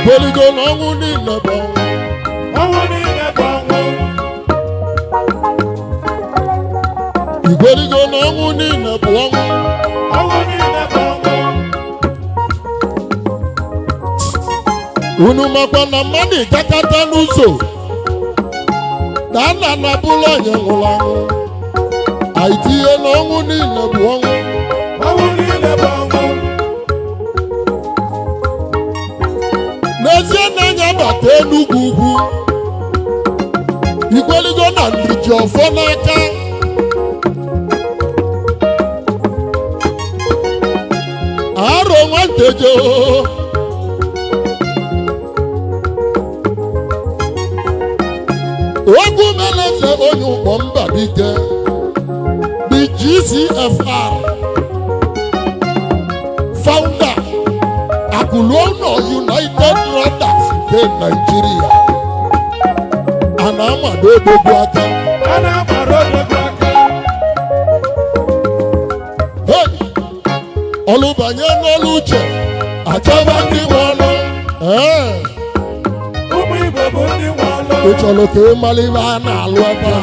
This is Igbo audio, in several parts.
Igweligo n'ọnwụ niile bụ Igweligo n'ọnwụ niile bụ ọnwụ. Unu makwa na mmadụ gakata n'ụzọ na nna na bụrụ onye nwụrụ anwụ. Anyị tinye n'ọnwụ niile bụ ọnwụ. N'ezie na-anya bata Enugu ugwu Igweligo na ndị ji ọfọ n'aka. Aro Nwa Nteje Ogwu Meleze onye ụkpọ mba dike the GCFR founder Akuluono United Brothers nke Nigeria ana-amado odogwu aka. Ọlụbanye n'ọlụ uche achọba ndị nwe ọlụ. Ụmụ Igbo bụ ndị nwe ọlụ. Ị chọrọ ka ị mara ibe a na-alụ ebe a.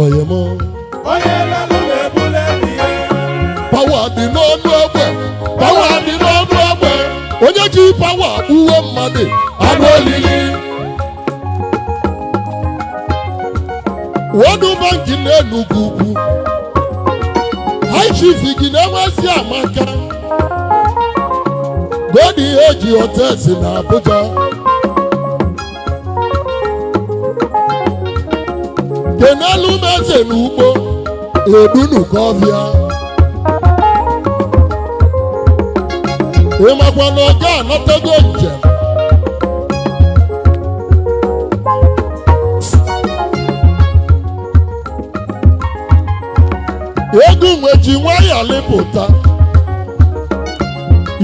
Onye m onye lalụ na-ebule ihe. Pawa dị n'ọnụ egbe. Pawa dị n'ọnụ egbe. Onye ji pawa uwe mmadụ anụ olili. Wọdụ banki n'Enugu ugwu Chief gị na-enwezi amaka godi ihe eji hotels na Abuja. Kene Eze na Ukpo Oligilidi ịmakwa na ọ ga-anọtago njem. Ego nwe ji nwayọ lịpụta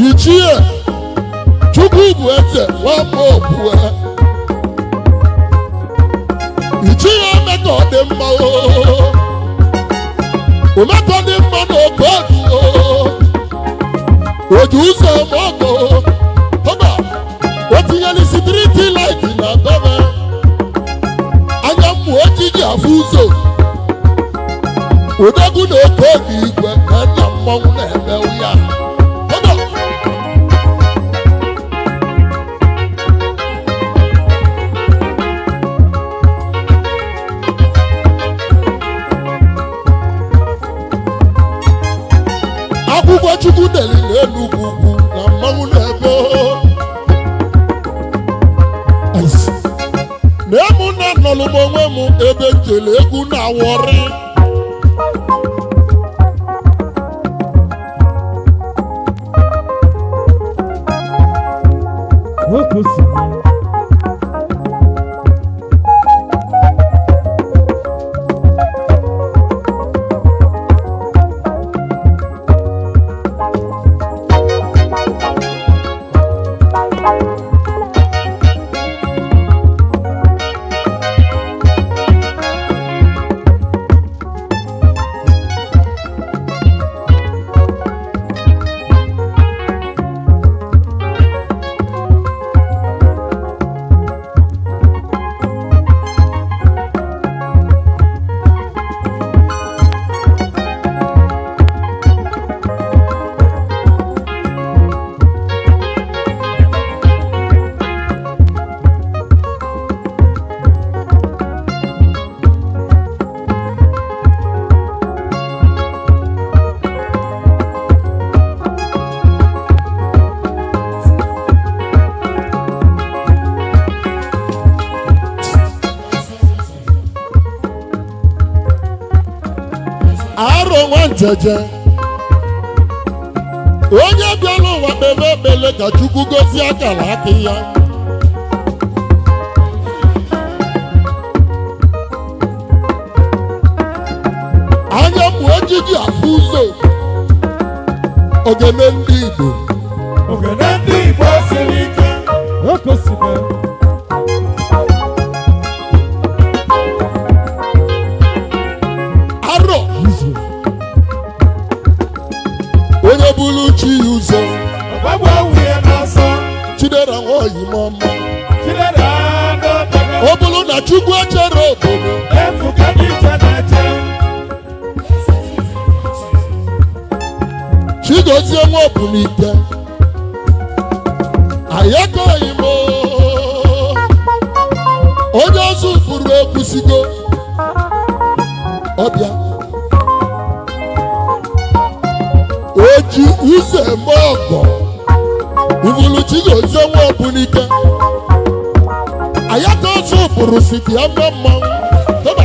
Ichie Chukwu bụ eze nwamba obue. Ichie ome ka ọ dị mma omeka dị mma n'oge ọdụ oji ụzọ ọmọgọ ọba o tinyere sitiriti laiti na gọva anya mmụ ojiji afụ ụzọ odogwu na oke obi igwe na nna mmanwụ na-emewu ya. Akwụkwọ Chukwu deli n'Enugu ugwu na mmanwụ na-ebe na emu na nọlụ m onwe m ebe njele egwu na-awọrị. Aro Nwa Nteje onye bịara ụwa kpebe ekpele ka Chukwu gozie akara aka ya. Anya mmụ ojiji afụ ụzọ ogene ndị Igbo. Ogene ndị Igbo siri ike. Onye bulu chi ụzọ ọgbagba nwunye n'ọsọ oyi mama ọ bụrụ na Chukwu echere obodo Chigozie nwa Ogbunike ayakoghị m onye ọzọ bụrụ ekwusigo ọbịa oji ụzọ eme ọgọ uvulu Chigozie nwa Ogbunike ayaka ọzọ bụrụ siti eme mmanwụ teba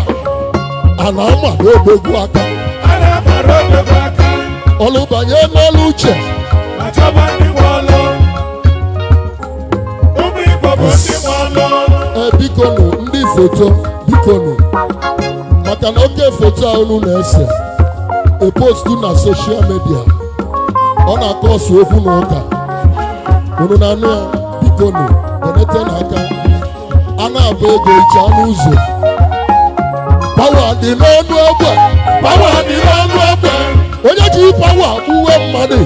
a na-ama n'obegwu aka ọlụbanye n'ọlụ uche bikonu ndị foto bikonu maka na oke foto a unu na-ese epostu na soshal media ọ na-akọsụ okwu na ụka unu na-anụ ya bikonu benete n'aka a na-abụ ego iche anụ ụzọ pawa dị n'ọnụ egbe pawa dị n'ọnụ egbe onye ji pawa uwe mmadụ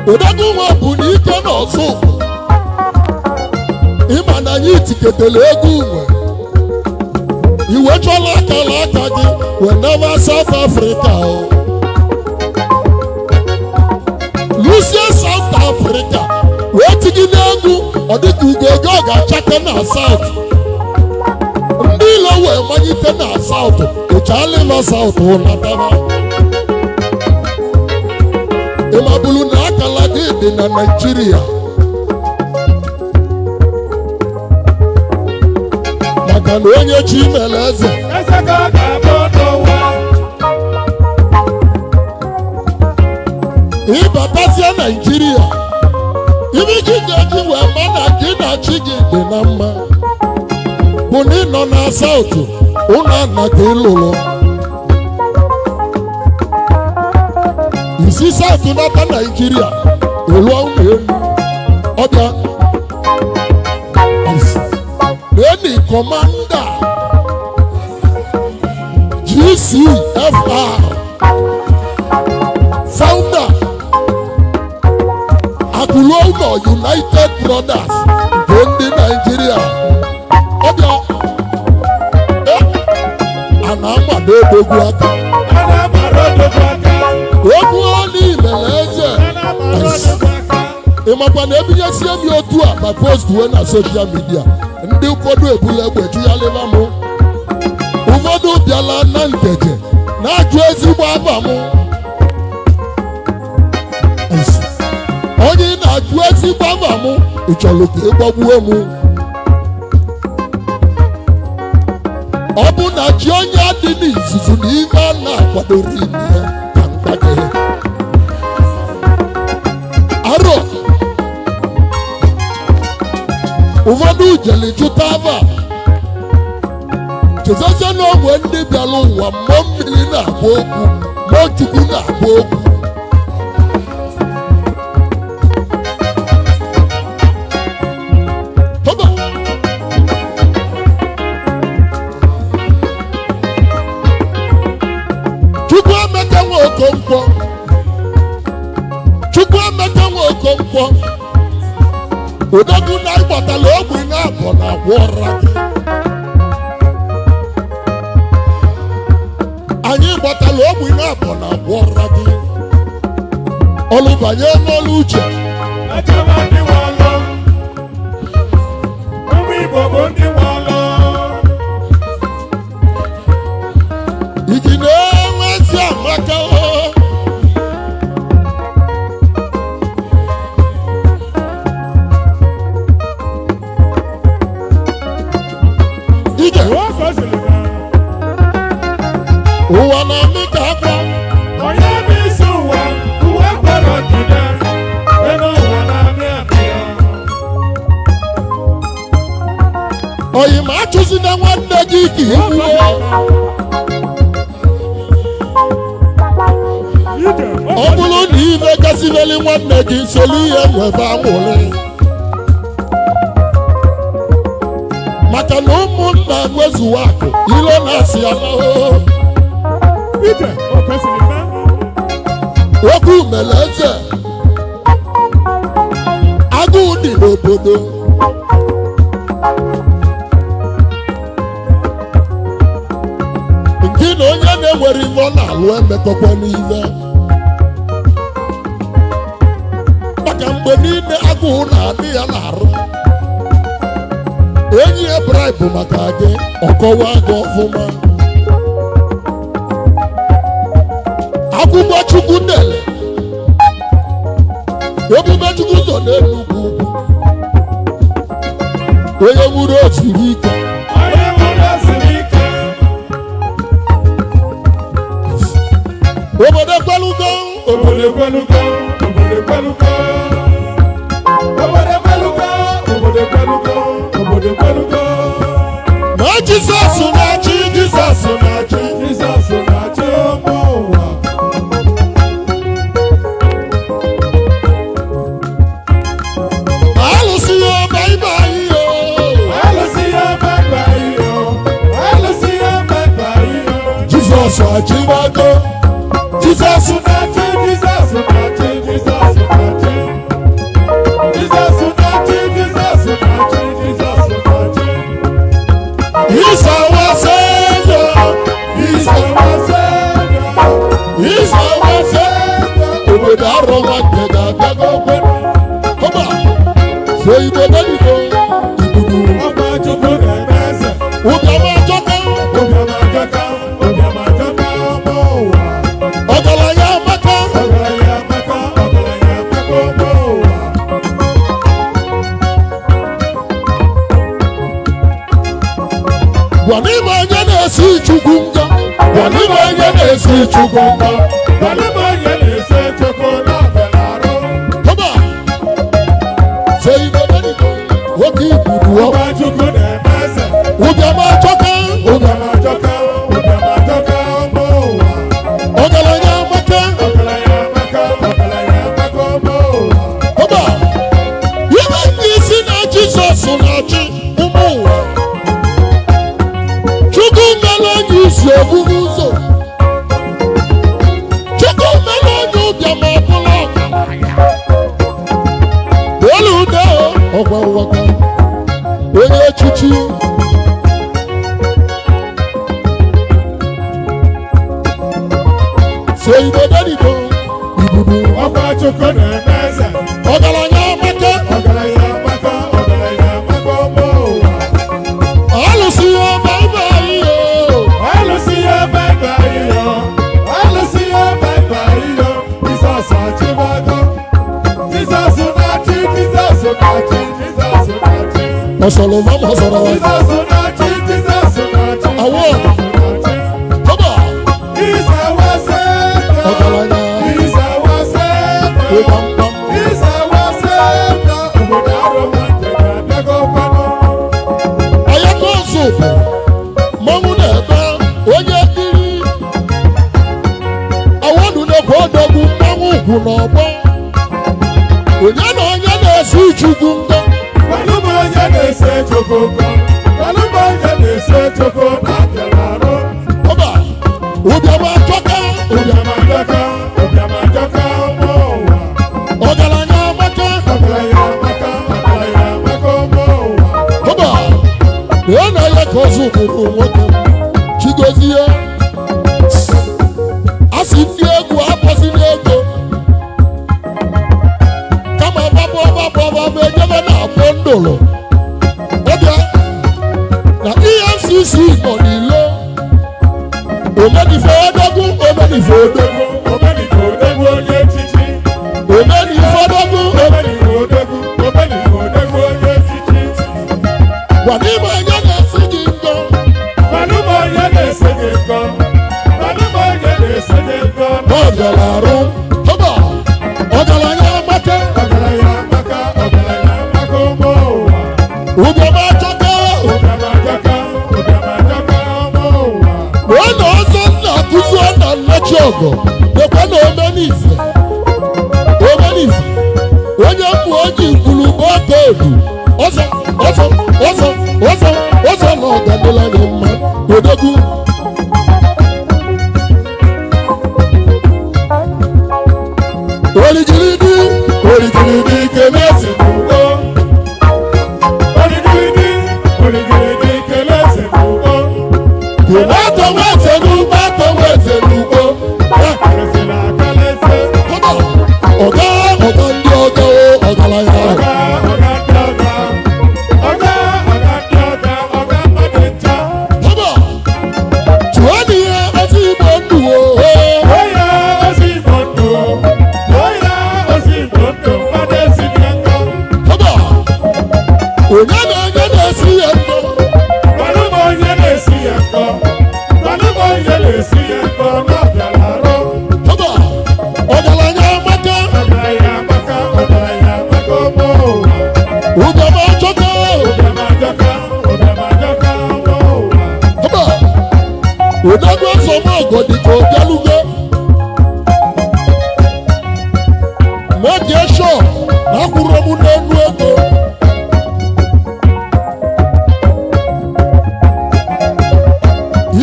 Odogwu nwa Ogbunike n'ọzọ ịma na anyị tiketele ego uwe iwe chọla akala aka gị whenever South Africa Lucia South Africa wee tigide egwu ọ dịka ugogo ọ ga-achake na South ndị ilo wee manyite na South ịchalịla South ụlataba ịmabulu na akala gị dị na Naịjirịa maka na onye chi mere eze ịbatazie Naịjirịa ibi gị ga-eji wee ma na gị na chi gị dị na mma bụ na ị nọ na South ụlọ nna gị lụrụ isi South nata Naịjirịa ụlọ ụlọ elu ọbịa Eni Commander GCFR Founder Akulono United Brothers nke ndị Naịjirịa ọbịa a na-ama n'obegwu aka okwu n'imere eze ịmakwa na ebinyesie m otu a ma post wee na soshal midia ndị ụfọdụ ebula egbe tụgharịba m ụfọdụ bịala na Nteje na-ajụ ezigbo aba m onye na-ajụ ezigbo aba m ị chọrọ ka ịgbagbuo m ọ bụ na ji onye adị n'izuzu na ife a na-akwadoro ime ya ka mkpaghe aro ụfọdụ jeli jụta aba chezozie na ogwe ndị bịara ụwa mmụọ mmiri na-agba okwu mmụọ Chukwu na-agba okwu Chukwu emeka nwa Okonkwo Odogwu na ịgbatala ogbe na-abọ na agwọ ọra gị anyị gbatala ogbe na-abọ na agwọ ọra gị ọlụbanye n'ọlụ uche iji na-enwe ezi amaka ụwa na-amị ka akwa onye bụ isi ụwa uwe kwere ọdịda ebe ụwa na-amị amị oyi ma achụzina nwanne gị ka igbuo ọ bụrụ na ibe gazibeli nwanne gị nsoli ihe nwebe anwụrị maka na ụmụnna nwezuwa akụ ilo na-asị ya ije o kwesịrị ime okwu mere eze agụụ dị n'obodo nke na onye na-enwere ife ọ na-alụ emetọkwa n'ife maka mgbe niile agụụ na-adị ya n'arụ enyi ya bribe maka gị ọkọwa gị ọfụma akwụkwọ Chukwu dere ebube Chukwu nọ n'Enugwu onye nwụrụ osiri ike onye nwere siri ike obodo ekwelugo obodo ekwelugo obodo ekwelugo obodo ekwelugo obodo ekwelugo obodo ekwelugo na Jizọs na-achị Jizọs na-achị Jizọs na-achị ụmụ ụwa alụsị ya baibai yo alụsị ya baibai yo alụsị ya baibai yo Jizọs achịbago Jizọs na-achị Jizọs na-achị Jizọs na-achị Jizọs na-achị Jizọs na-achị Jizọs na-achị He's our Savior He's our Savior He's our Savior obodo Aro Nwa Nteje abịago ọba so Igbo daligo ibudu ọba Chukwu na-eme eze ụbịama ajọka ụbịama ajọka ụbịama ajọka ụmụ ụwa ọgaranya amaka ọgaranya amaka ọgaranya amaka ụmụ ụwa gwa n'ime onye na-esi Chukwu nga gwa n'ime onye na-esi Chukwu nga gbalịba onye na-ese Chukwu na-abịala arụ ọba so Igbo daligo nwoke ibudu ọba ọba Chukwu na-eme eze ụbịama ajọka ụbịama ajọka ụbịama ajọka ụmụ ụwa ọgaranya amaka ọgaranya amaka ọgaranya amaka ụmụ ụwa ọba ihe ndị isi na Jizọs na-achị ụmụ ụwa Chukwu mere onye isi obubu ụzọ Chukwu mere onye ụbịama ọbụla olu ude ọgwa ụwaka onye echichi so Igbo daligo ibudu ọba Chukwu na-eme eze ọgaranya amaka ọgaranya amaka ọgaranya amaka ụmụ ụwa alụsị ya baibai yo alụsị ya baibai yo alụsị ya baibai yo Jizọs achịbago Jizọs na-achị Jizọs na-achị Jizọs na-achị ọsọlọma masọrọ Jizọs na-achị Jizọs na-achị Awọ. ọba He's our Savior ọgaranya He's our Savior ịgbamgbam He's our Savior obodo Aro Nwa Nteje abịago kwanụ ayaka ọzọ bụ mmanwụ na-ebe onye mmiri awọdụ na-ekwe odogwu mmanwụ ugwu n'ọgbọ onye na onye na-esi Chukwu nga gbalịba onye na-ese Chukwu nga gbalịba onye na-ese Chukwu na-abịala arụ ọba ụbịama ajọka ụbịama ajọka ụbịama ajọka ụmụ ụwa ọgaranya amaka ọgaranya amaka ọgaranya amaka ụmụ ụwa ọba onye na-aya ka ọzọ bụrụ nwoke Chigozie asị ndị egwu apọsịla ego kama babọbabọba ma ejebe na-akpọ ndụlụ ọbịa na EFCC nọ n'ilo omenife odogwu omenife odogwu omenike odogwu onye echichi omenife odogwu omenike odogwu omenike odogwu onye echichi gwa n'ime onye na-esi gị ngọ gbalịba onye na-ese gị nkọ gbalịba onye na-ese gị nkọ ọ bịara arụ ọba ọgaranya amaka ọgaranya amaka ọgaranya amaka ụmụ ụwa ụbịama ajọka ụbịama ajọka ụbịama ajọka ụmụ ụwa wee na ọzọ nna akụzi na nnechi ọgọ dekwa na omenife onye mbụ oji kwuru oke ebu ọzọ ọzọ ọzọ ọzọ ọzọ na ọganila gị mma odogwu Ụmụaka nweze n'ụmụaka nweze n'ugbo. akarịsịrị akarịsị. Ọga ọga ndị ọga ọgaranya. Ọga ndị ọga. Ọga ndị ọga. Ọga mmadụ ncha. Tụọ n'ihe ozi Igbo ndụ o. Oya ozi Igbo ndụ. Oya ozi Igbo ndụ. Mmadụ esi ya nkọ. Onye na-enye na-esi ya ndụ. Gwanụ m onye na-esi ya nkọ. Gwanụ m onye na-esi ya nkọ n'ọbịara arụ. Ọgaranya amaka. Ọgaranya amaka. Ọgaranya amaka ọmụ ụwa. Ụjọba achọka. Ụdamajọka. Ụdamajọka ọmụ ụwa. Odogwu ọsọmọgọ dịka obialugo. Meje shọ na akwụrụ m n'elu ego.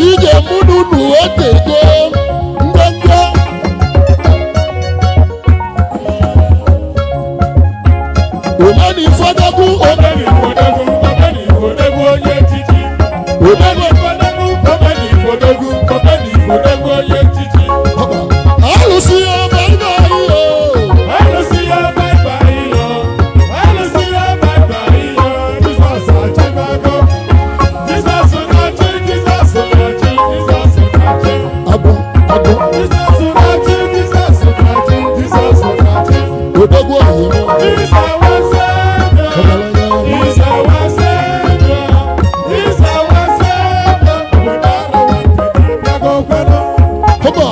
Ije mụ n'unu otego ndenge. Omeni fọdọgwu Omeni Ifodogwu. Omeni Ifodogwu onye echichi. Omeni Ifodogwu. Omeni Ifodogwu. Omeni Ifodogwu onye echichi. alụsị ya ebe ị na-ahịa. Alụsị ya bye-bye yo. Alụsị ya bye-bye yo. Jizọs achịbago. Jizọs na-achị. Jizọs na-achị. Jizọs na-achị. Abụ abụ Jizọs na-achị. Jizọs na-achị. Jizọs na-achị. odogwu ọhịa. He's our Savior. He's our Savior. He's our Savior. Obodo Aro Nwa Nteje bịago kwenu. Haba.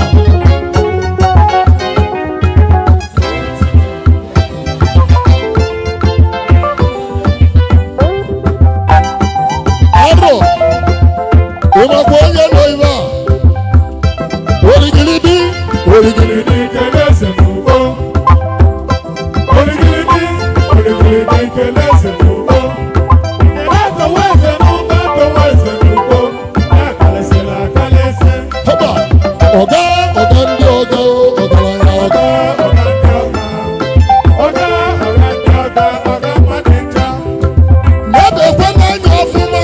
Aro. Ịmakwa onye nọ ibe a. Oligilidi. Oligilidi. Oligilidi Kene Eze n'ugbo. Oligilidi. Oligilidi Kene Eze n'ugbo. Atowa eze n'ugbo. Atowa eze n'ugbo. Akarịsịrị akarịsị. Haba. Ọga ọga ndị ọga ọgaranya ọga. Ọga ndị ọga. Ọga ndị ọga. Ọga mmadụ ncha. Na-ebekwa n'anya ọfụma.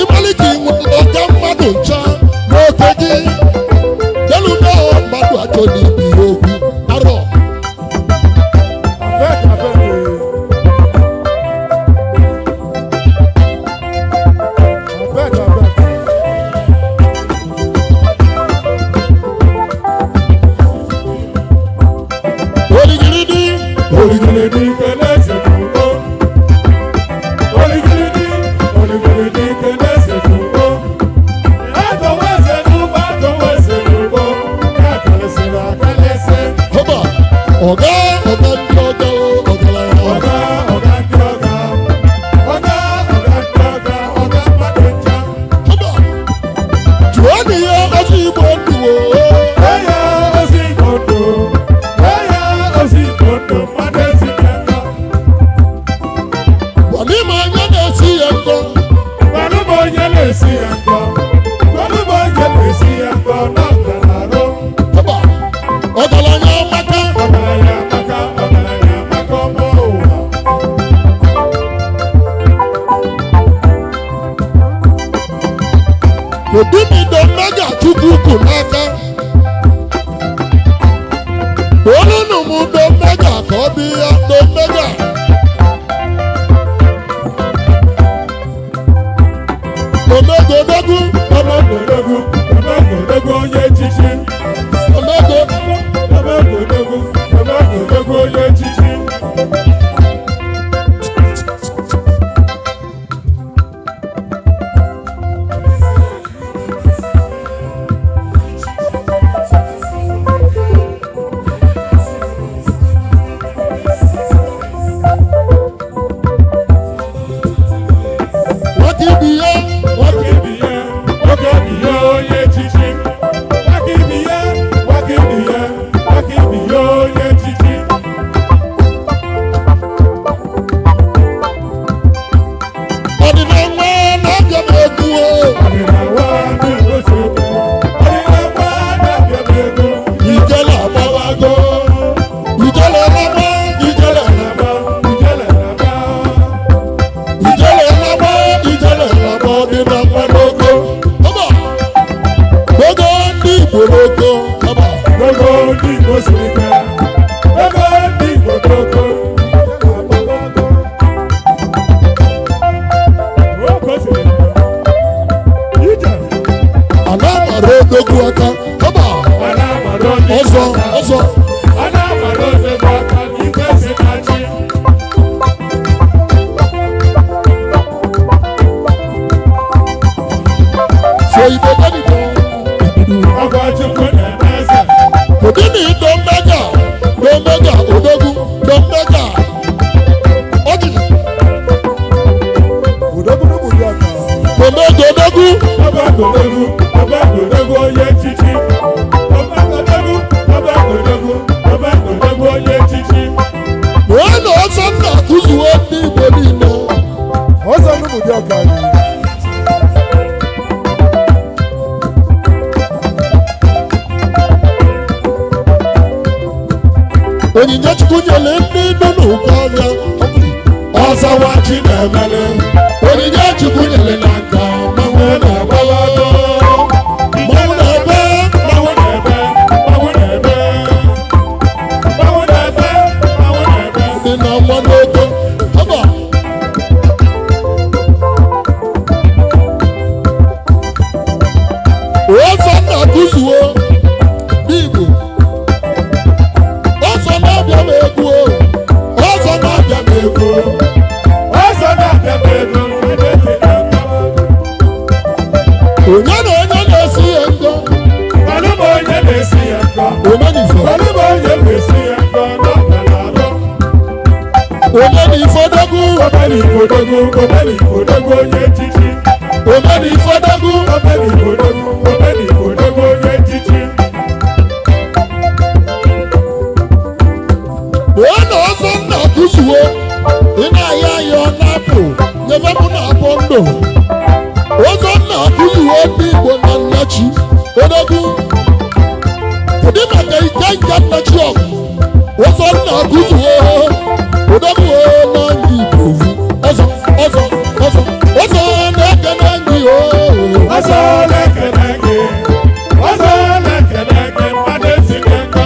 Ịmalite inwe ọga mmadụ ncha n'oke gị. Deludo mmadụ achọ n'ibi okwu. Aro. Abeg abeg. Abeg abeg. Oligilidi. Oligilidi Kene Eze n'ugbo. Oligilidi. Oligilidi Kene Eze n'ugbo. Atowa eze n'ugbo. Atowa eze n'ugbo. Akarịsịrị akarịsị. Haba. Ọga ọga ndị ọga ọgaranya ọga. Ọga ndị ọga. Ọga ndị ọga. Ọga mmadụ ncha. Haba. Tụọ n'ihe ozi Igbo ndụ o. Eya ozi Igbo ndụ. Eya ozi Igbo ndụ. Mmadụ ezi ya nkọ. Gwanị m anya na-esi ya ndọ. Gwanụ m onye na-esi ya nkọ. Gwanụ m onye na-esi ya nkọ n'ọbịara arụ. Haba. Ọgaranya amaka. Ọgaranya amaka. Ọgaranya amaka ọmụ ụwa. Odubido mmega chukwu ukwu n'aka. Olunu m do mmega ka ọ dị ya do mmega. Omegodogwu. Ọmọgodogwu. Ọmọgodogwu onye echichi. Omego. Ọmọgodogwu. Ọmọgodogwu onye echichi. Nwata ibi ya. Nwata Nwoke bi ya. Nwoke bi ya onye echichi. Nwoke bi ya. Nwoke bi odogwu aka haba ọzọ ọzọ so ibe danibo odini domega odogwu domega ojiji odogwu onye echichi odogwu onye echichi wee na ọzọ nna akụziwo ndị Igbo niile ọzọ n'ụmụdị ọka onyinye Chukwu nyere ndị nọ n'ụkọ ọrịa ọzawa chi na-emele onyinye Chukwu nyere na nka mmanwụ na-agbawa mmanwụ na-ebe dị na nwa n'ogo haba ọzọ na-akụzuo n'Igbo ọzọ na-abịa m egwu ọzọ na-abịa m egwu onye na onye na-esi ya nkọ omenifo omenifodogwu onye echichi omenifodogwu onye echichi wee na ọzọ nna akụzuo ị na-ahịa ahịa ọ na-apụ nyebe mụ na-abụ ndụ ọzọ nna akụzuo ndị Igbo na nnachi odogwu kedu maka ike nke nnachi ọgụ ọzọ nna akụzuo odogwu n'anya Igbo ọzọ na-ekene ndị ọzọ na-ekene gị mmadụ esighị nkọ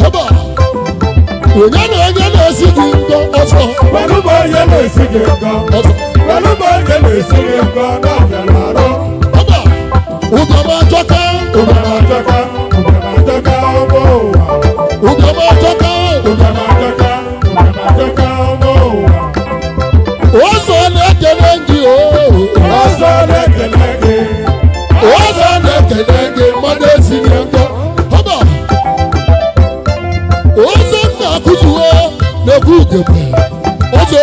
haba onye na onye na-esi gị nkọ ọzọ gbalụba onye na-esi gị nkọ gbalụba onye na-esi gị nkọ n'ọbịara arụ haba ụgama ajọka ọgbọ ụwa ụgama ajọka ọgbọ ụwa ọzọ na-ekele gị ọzọ na-ekele gị ọzọ na-ekele gị mmadụ esi gị nkọ haba ọzọ na-akụzuo na-ekwu ugegbe ọzọ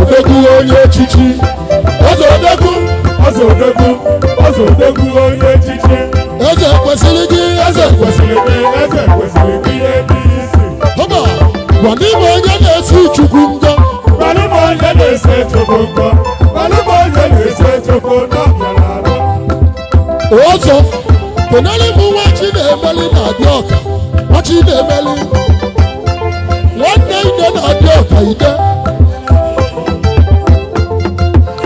odogwu onye echichi ọzọ odogwu onye echichi eze kwesịrị gị kwesịrị gị ihe dị isi haba gwa ndị bụ onye na-esi Chukwu ngọ gbalụba onye na-ese Chukwu nkọ gbalụba onye na-ese Chukwu n'ọbịara arụ ọzọ kenere m nwa chi na-emeli na-adị ọka nwa chi na-emeli nwanne ide na-adị ọka ide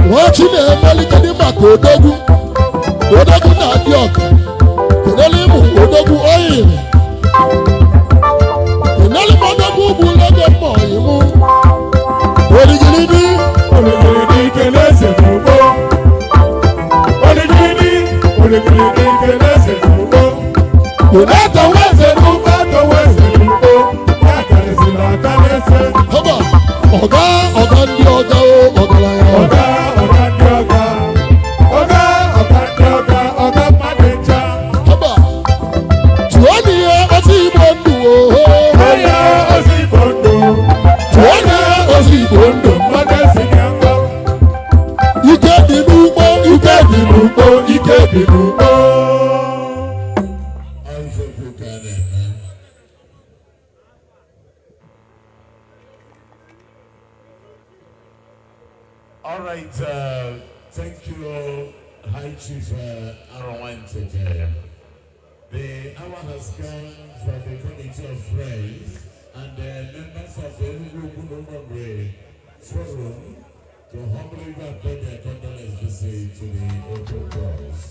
nwa chi na-emeli kedu maka odogwu na-adị ọka kenere m odogwu oyiri kenere m odogwu bụ lege mma oyimu oligilidi Kene Eze n'ugbo Oligilidi Kene Eze n'ugbo Atọwa eze n'ugbo ya karịsịrị Kene Eze haba ọga ndị ọga ọgaranya ọga mmadụ ncha haba tụọ n'ihe ozi Igbo ndụ onye ozi Igbo ndụ tụọ n'ihe ozi Igbo ndụ mmadụ esighị nkọ ike dị n'ugbo ike dị n'ugbo All right, thank you, High Chief Aro Nwa Nteje. The hour has come for the Committee of Friends and the members of the Ukpo Oligilidi Forum to humbly pay their condolence visit to the Ukpo Boys.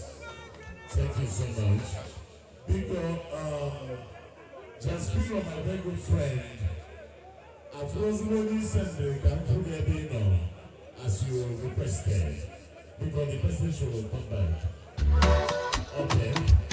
Thank you so much. Because, just speaking of my very good friend, I've recently sent the country as you requested, because the person should come back. Okay.